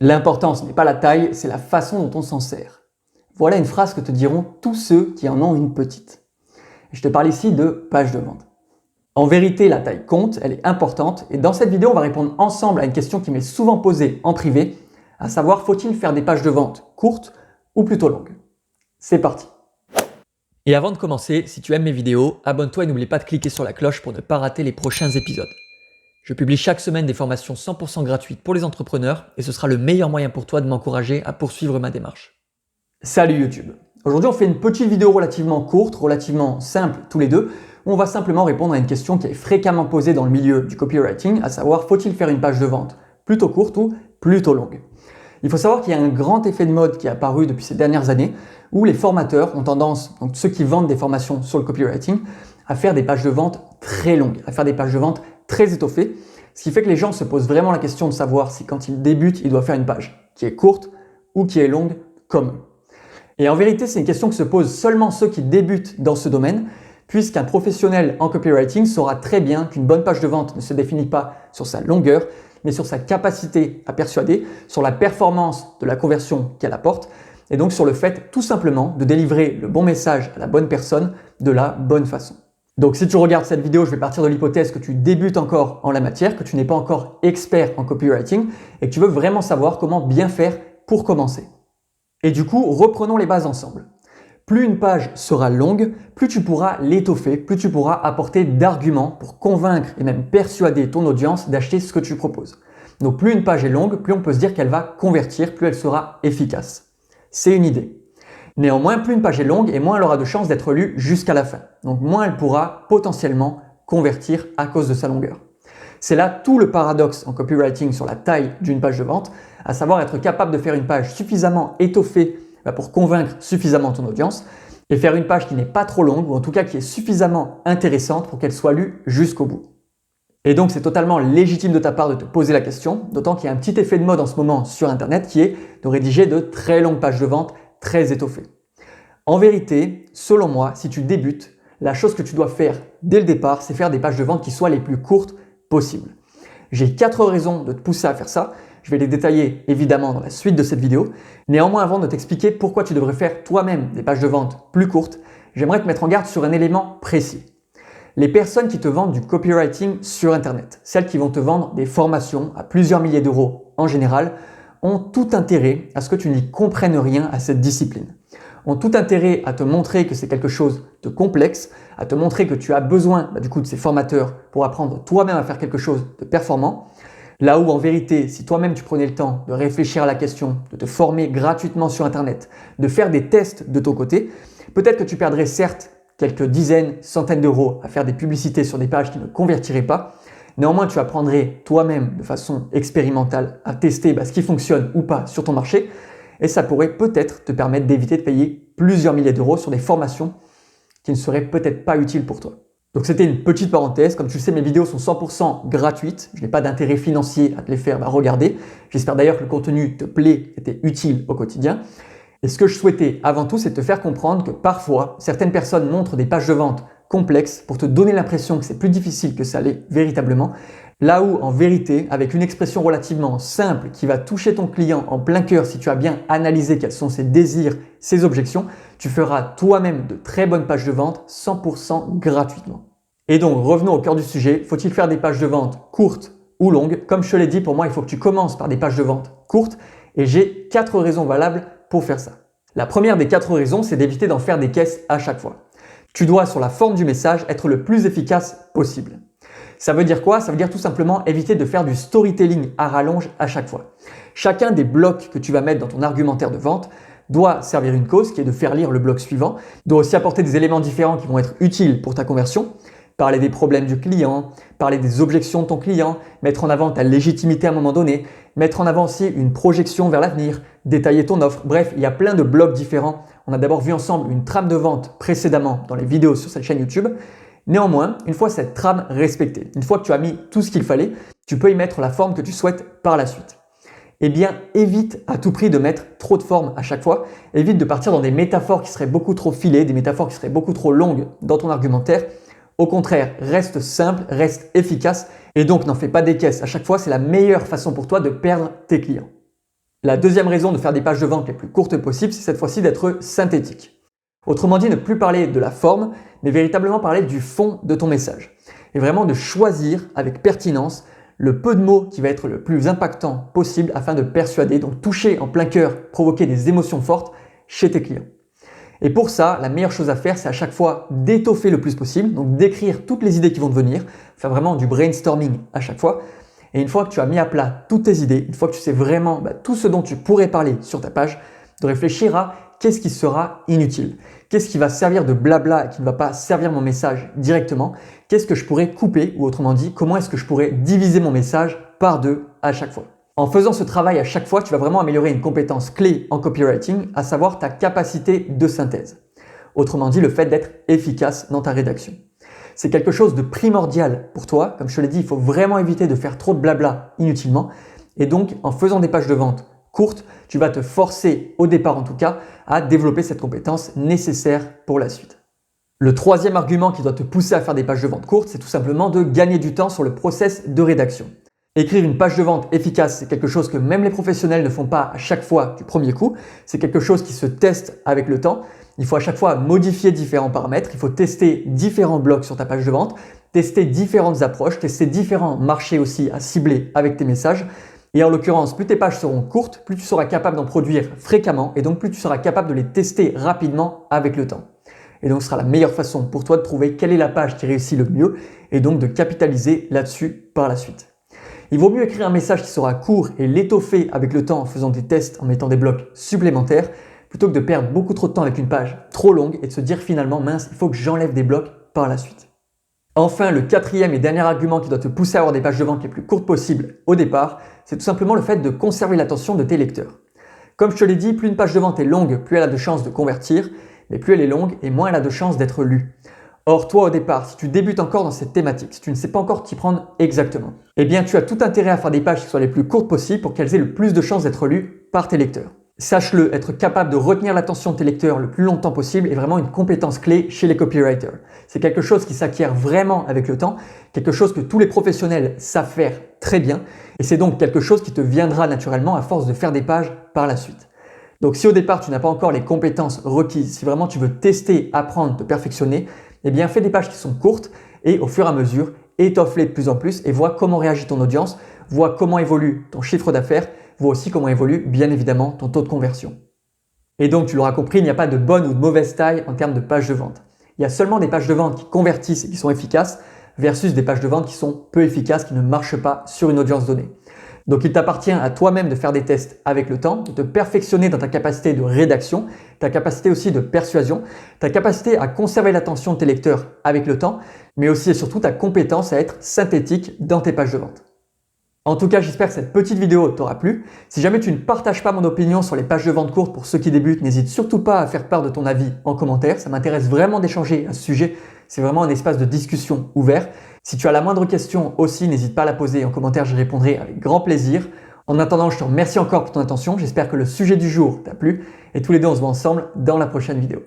L'important, ce n'est pas la taille, c'est la façon dont on s'en sert. Voilà une phrase que te diront tous ceux qui en ont une petite. Je te parle ici de page de vente. En vérité, la taille compte, elle est importante, et dans cette vidéo, on va répondre ensemble à une question qui m'est souvent posée en privé, à savoir, faut-il faire des pages de vente courtes ou plutôt longues? C'est parti! Et avant de commencer, si tu aimes mes vidéos, abonne-toi et n'oublie pas de cliquer sur la cloche pour ne pas rater les prochains épisodes. Je publie chaque semaine des formations 100% gratuites pour les entrepreneurs et ce sera le meilleur moyen pour toi de m'encourager à poursuivre ma démarche. Salut YouTube! Aujourd'hui, on fait une petite vidéo relativement courte, relativement simple tous les deux, où on va simplement répondre à une question qui est fréquemment posée dans le milieu du copywriting, à savoir, faut-il faire une page de vente plutôt courte ou plutôt longue? Il faut savoir qu'il y a un grand effet de mode qui est apparu depuis ces dernières années, où les formateurs ont tendance, donc ceux qui vendent des formations sur le copywriting, à faire des pages de vente très longues, à faire des pages de vente très étoffées, ce qui fait que les gens se posent vraiment la question de savoir si quand ils débutent, ils doivent faire une page qui est courte ou qui est longue comme eux. Et en vérité, c'est une question que se posent seulement ceux qui débutent dans ce domaine, puisqu'un professionnel en copywriting saura très bien qu'une bonne page de vente ne se définit pas sur sa longueur, mais sur sa capacité à persuader, sur la performance de la conversion qu'elle apporte, et donc sur le fait tout simplement de délivrer le bon message à la bonne personne de la bonne façon. Donc si tu regardes cette vidéo, je vais partir de l'hypothèse que tu débutes encore en la matière, que tu n'es pas encore expert en copywriting et que tu veux vraiment savoir comment bien faire pour commencer. Et du coup, reprenons les bases ensemble. Plus une page sera longue, plus tu pourras l'étoffer, plus tu pourras apporter d'arguments pour convaincre et même persuader ton audience d'acheter ce que tu proposes. Donc plus une page est longue, plus on peut se dire qu'elle va convertir, plus elle sera efficace. C'est une idée. Néanmoins, plus une page est longue et moins elle aura de chances d'être lue jusqu'à la fin. Donc moins elle pourra potentiellement convertir à cause de sa longueur. C'est là tout le paradoxe en copywriting sur la taille d'une page de vente, à savoir être capable de faire une page suffisamment étoffée pour convaincre suffisamment ton audience et faire une page qui n'est pas trop longue ou en tout cas qui est suffisamment intéressante pour qu'elle soit lue jusqu'au bout. Et donc c'est totalement légitime de ta part de te poser la question, d'autant qu'il y a un petit effet de mode en ce moment sur internet qui est de rédiger de très longues pages de vente très étoffées. En vérité, selon moi, si tu débutes, la chose que tu dois faire dès le départ, c'est faire des pages de vente qui soient les plus courtes possibles. J'ai 4 raisons de te pousser à faire ça. Je vais les détailler évidemment dans la suite de cette vidéo. Néanmoins, avant de t'expliquer pourquoi tu devrais faire toi-même des pages de vente plus courtes, j'aimerais te mettre en garde sur un élément précis. Les personnes qui te vendent du copywriting sur Internet, celles qui vont te vendre des formations à plusieurs milliers d'euros en général, ont tout intérêt à ce que tu n'y comprennes rien à cette discipline. Ont tout intérêt à te montrer que c'est quelque chose de complexe, à te montrer que tu as besoin de ces formateurs pour apprendre toi-même à faire quelque chose de performant. Là où en vérité, si toi-même tu prenais le temps de réfléchir à la question, de te former gratuitement sur Internet, de faire des tests de ton côté, peut-être que tu perdrais certes quelques dizaines, centaines d'euros à faire des publicités sur des pages qui ne convertiraient pas. Néanmoins, tu apprendrais toi-même de façon expérimentale à tester ce qui fonctionne ou pas sur ton marché et ça pourrait peut-être te permettre d'éviter de payer plusieurs milliers d'euros sur des formations qui ne seraient peut-être pas utiles pour toi. Donc c'était une petite parenthèse. Comme tu le sais, mes vidéos sont 100% gratuites. Je n'ai pas d'intérêt financier à te les faire regarder. J'espère d'ailleurs que le contenu te plaît et t'est utile au quotidien. Et ce que je souhaitais avant tout, c'est de te faire comprendre que parfois, certaines personnes montrent des pages de vente complexes pour te donner l'impression que c'est plus difficile que ça l'est véritablement. Là où, en vérité, avec une expression relativement simple qui va toucher ton client en plein cœur si tu as bien analysé quels sont ses désirs, ses objections, tu feras toi-même de très bonnes pages de vente 100% gratuitement. Et donc, revenons au cœur du sujet. Faut-il faire des pages de vente courtes ou longues? Comme je te l'ai dit, pour moi, il faut que tu commences par des pages de vente courtes et j'ai 4 raisons valables pour faire ça. La première des 4 raisons, c'est d'éviter d'en faire des caisses à chaque fois. Tu dois, sur la forme du message, être le plus efficace possible. Ça veut dire quoi? Ça veut dire tout simplement éviter de faire du storytelling à rallonge à chaque fois. Chacun des blocs que tu vas mettre dans ton argumentaire de vente doit servir une cause qui est de faire lire le bloc suivant, doit aussi apporter des éléments différents qui vont être utiles pour ta conversion, parler des problèmes du client, parler des objections de ton client, mettre en avant ta légitimité à un moment donné, mettre en avant aussi une projection vers l'avenir, détailler ton offre. Bref, il y a plein de blocs différents. On a d'abord vu ensemble une trame de vente précédemment dans les vidéos sur cette chaîne YouTube. Néanmoins, une fois cette trame respectée, une fois que tu as mis tout ce qu'il fallait, tu peux y mettre la forme que tu souhaites par la suite. Eh bien, évite à tout prix de mettre trop de forme à chaque fois. Évite de partir dans des métaphores qui seraient beaucoup trop filées, des métaphores qui seraient beaucoup trop longues dans ton argumentaire. Au contraire, reste simple, reste efficace et donc n'en fais pas des caisses à chaque fois. C'est la meilleure façon pour toi de perdre tes clients. La deuxième raison de faire des pages de vente les plus courtes possibles, c'est cette fois-ci d'être synthétique. Autrement dit, ne plus parler de la forme, mais véritablement parler du fond de ton message. Et vraiment de choisir avec pertinence le peu de mots qui va être le plus impactant possible afin de persuader, donc toucher en plein cœur, provoquer des émotions fortes chez tes clients. Et pour ça, la meilleure chose à faire, c'est à chaque fois d'étoffer le plus possible, donc d'écrire toutes les idées qui vont te venir, faire vraiment du brainstorming à chaque fois. Et une fois que tu as mis à plat toutes tes idées, une fois que tu sais vraiment tout ce dont tu pourrais parler sur ta page, de réfléchir à qu'est-ce qui sera inutile, qu'est-ce qui va servir de blabla et qui ne va pas servir mon message directement, qu'est-ce que je pourrais couper ou autrement dit, comment est-ce que je pourrais diviser mon message par deux à chaque fois. En faisant ce travail à chaque fois, tu vas vraiment améliorer une compétence clé en copywriting, à savoir ta capacité de synthèse. Autrement dit, le fait d'être efficace dans ta rédaction. C'est quelque chose de primordial pour toi. Comme je te l'ai dit, il faut vraiment éviter de faire trop de blabla inutilement. Et donc, en faisant des pages de vente courtes, tu vas te forcer, au départ en tout cas, à développer cette compétence nécessaire pour la suite. Le troisième argument qui doit te pousser à faire des pages de vente courtes, c'est tout simplement de gagner du temps sur le process de rédaction. Écrire une page de vente efficace, c'est quelque chose que même les professionnels ne font pas à chaque fois du premier coup. C'est quelque chose qui se teste avec le temps. Il faut à chaque fois modifier différents paramètres. Il faut tester différents blocs sur ta page de vente, tester différentes approches, tester différents marchés aussi à cibler avec tes messages. Et en l'occurrence, plus tes pages seront courtes, plus tu seras capable d'en produire fréquemment et donc plus tu seras capable de les tester rapidement avec le temps. Et donc ce sera la meilleure façon pour toi de trouver quelle est la page qui réussit le mieux et donc de capitaliser là-dessus par la suite. Il vaut mieux écrire un message qui sera court et l'étoffer avec le temps en faisant des tests, en mettant des blocs supplémentaires, plutôt que de perdre beaucoup trop de temps avec une page trop longue et de se dire finalement mince, il faut que j'enlève des blocs par la suite. Enfin, le quatrième et dernier argument qui doit te pousser à avoir des pages de vente les plus courtes possibles au départ, c'est tout simplement le fait de conserver l'attention de tes lecteurs. Comme je te l'ai dit, plus une page de vente est longue, plus elle a de chances de convertir, mais plus elle est longue et moins elle a de chances d'être lue. Or, toi au départ, si tu débutes encore dans cette thématique, si tu ne sais pas encore t'y prendre exactement, eh bien tu as tout intérêt à faire des pages qui soient les plus courtes possibles pour qu'elles aient le plus de chances d'être lues par tes lecteurs. Sache-le, être capable de retenir l'attention de tes lecteurs le plus longtemps possible est vraiment une compétence clé chez les copywriters. C'est quelque chose qui s'acquiert vraiment avec le temps, quelque chose que tous les professionnels savent faire très bien, et c'est donc quelque chose qui te viendra naturellement à force de faire des pages par la suite. Donc si au départ tu n'as pas encore les compétences requises, si vraiment tu veux tester, apprendre, te perfectionner, eh bien fais des pages qui sont courtes et au fur et à mesure, étoffe-les de plus en plus et vois comment réagit ton audience, vois comment évolue ton chiffre d'affaires, vois aussi comment évolue bien évidemment ton taux de conversion. Et donc tu l'auras compris, il n'y a pas de bonne ou de mauvaise taille en termes de pages de vente. Il y a seulement des pages de vente qui convertissent et qui sont efficaces versus des pages de vente qui sont peu efficaces, qui ne marchent pas sur une audience donnée. Donc il t'appartient à toi-même de faire des tests avec le temps, de te perfectionner dans ta capacité de rédaction, ta capacité aussi de persuasion, ta capacité à conserver l'attention de tes lecteurs avec le temps, mais aussi et surtout ta compétence à être synthétique dans tes pages de vente. En tout cas, j'espère que cette petite vidéo t'aura plu. Si jamais tu ne partages pas mon opinion sur les pages de vente courtes pour ceux qui débutent, n'hésite surtout pas à faire part de ton avis en commentaire. Ça m'intéresse vraiment d'échanger à ce sujet. C'est vraiment un espace de discussion ouvert. Si tu as la moindre question aussi, n'hésite pas à la poser en commentaire, j'y répondrai avec grand plaisir. En attendant, je te remercie encore pour ton attention. J'espère que le sujet du jour t'a plu et tous les deux, on se voit ensemble dans la prochaine vidéo.